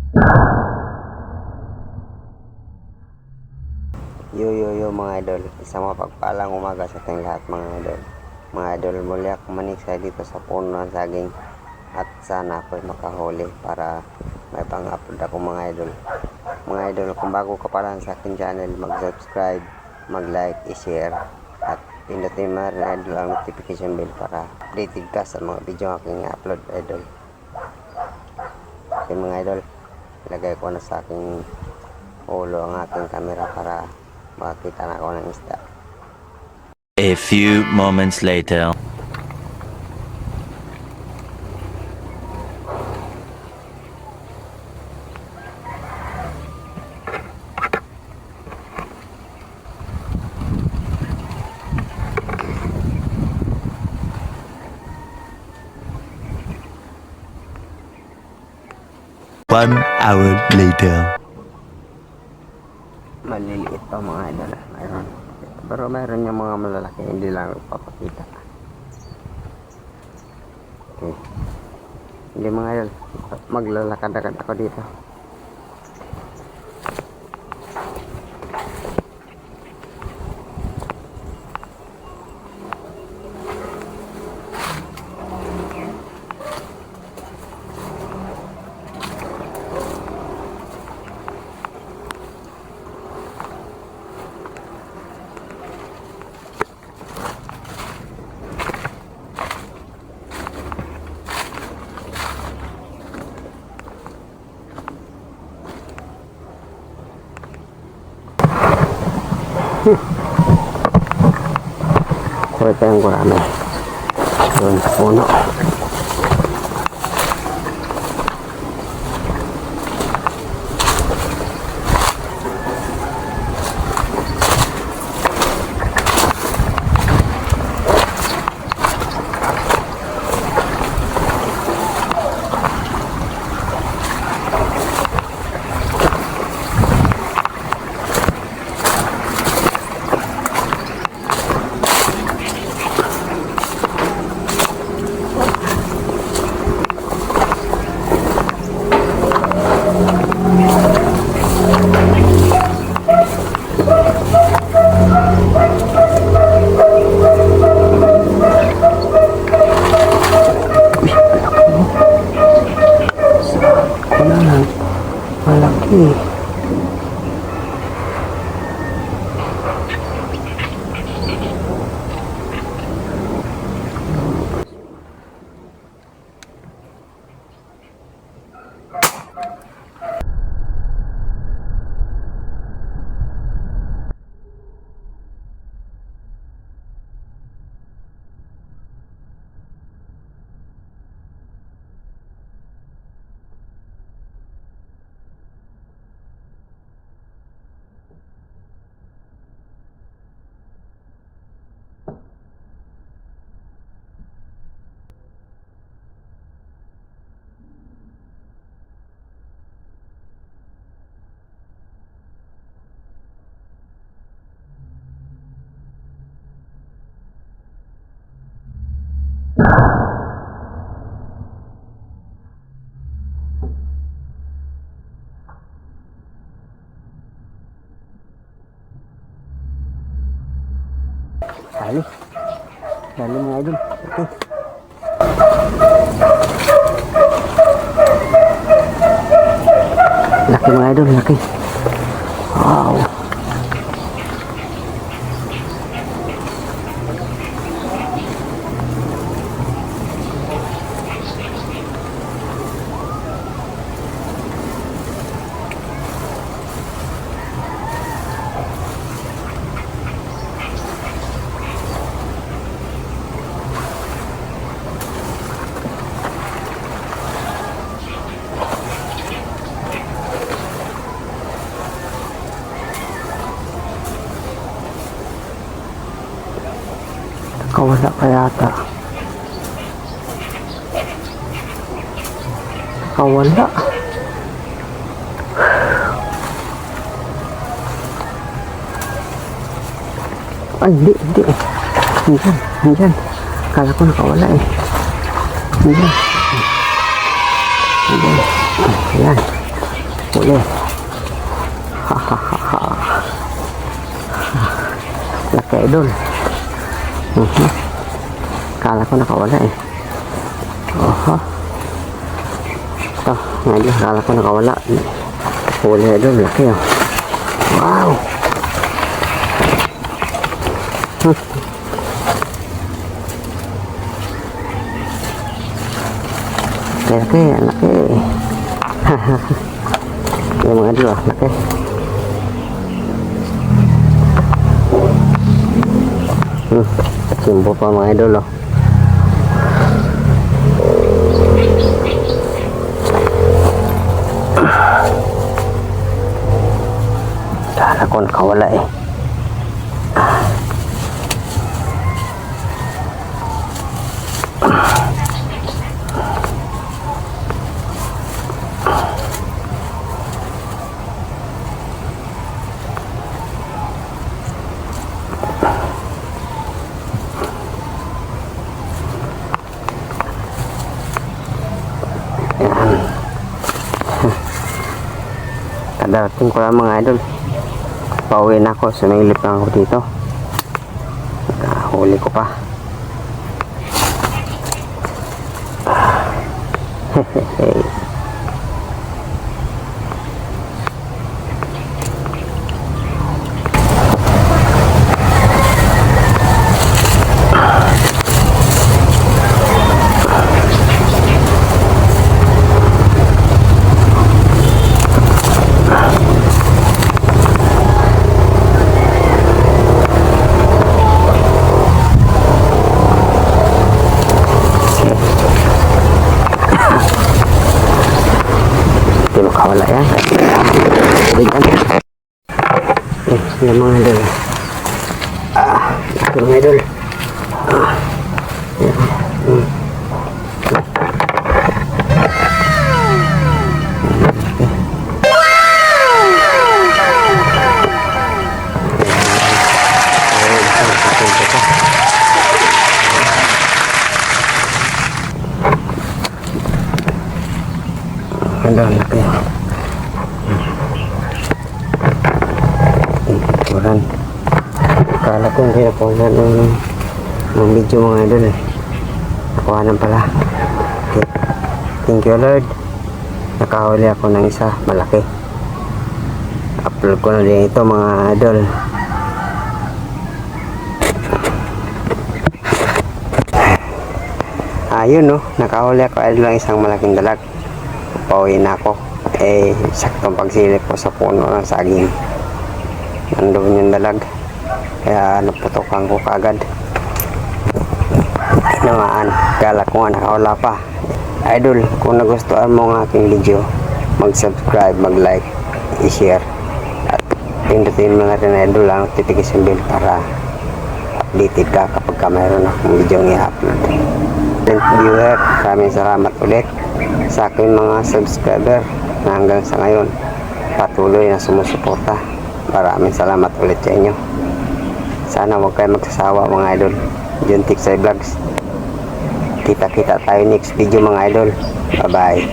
Yo mga idol, isang mapagpalang umaga sa ating lahat mga idol. Mga idol, muli ako manik sa dito sa puno ng saging at sana ako'y makahuli para may pang-upload ako mga idol. Mga idol, kung bago ka pa lang sa aking channel, mag-subscribe, mag-like, i-share at pindutin mo rin idol ang notification bell para updated ka sa mga video aking upload idol. Okay mga idol, ilagay ko na sa aking ulo ang aking camera para makita na ako ng isda. A few moments later. One hour later. Maliliit pa mga idol, pero mayroon yung mga malalaki, hindi lang papakita. Okay. Hindi mga idol, maglalakad-lakad ako dito. Ito yung gurame doon sa puno. Malaki. Dali mga idol. Okay. Laki mga idol, laki. Wow. Nakawala ka yata. Nakawala. Ay, hindi. Nandyan. Akala ko nakawala eh. Nandyan. Ayan. Huli. Laki idol. Kala ko nakawala eh. Oho. Ito, ngayon kala ko nakawala. Huli idol, laki oh. Wow. Laki, laki. Yung mga idol, laki. Simbo pa mga idol oh. Kala ko nakawala eh. Kadarating ko lang mga idol. Pauwi na ako. Sumilip lang ako dito. Huli ko pa. Hehehe. Hindi makawala yan. Yung mga idol. Ito mga idol. Ang laki. Ikuran. Kala ko hindi ako na ng video mga idol eh. Nakuha pala. Okay. Thank you Lord. Nakahuli ako ng isa. Malaki. Upload ko na din ito mga idol. Ayun no. Nakahuli ako idol ng isang malaking dalag. Pauwi na ako. Eh, saktong pagsilip ko sa puno ng saging. Nandun yung dalag. Kaya naputokan ko kagad. Namaan. Kala ko nga nakawala pa. Idol, kung nagustuhan mo ang aking video, mag-subscribe, mag-like, i-share. At pindutin mo na rin idol ang notification bell para updated ka kapag mayroon akong video i-upload. Viewer, maraming salamat ulit sa aking mga subscriber na hanggang sa ngayon patuloy na sumusuporta. Maraming salamat ulit sa inyo. Sana huwag kayo magsasawa mga idol. John Tiksay Vlogs. Kita-kita tayo next video mga idol. Bye bye.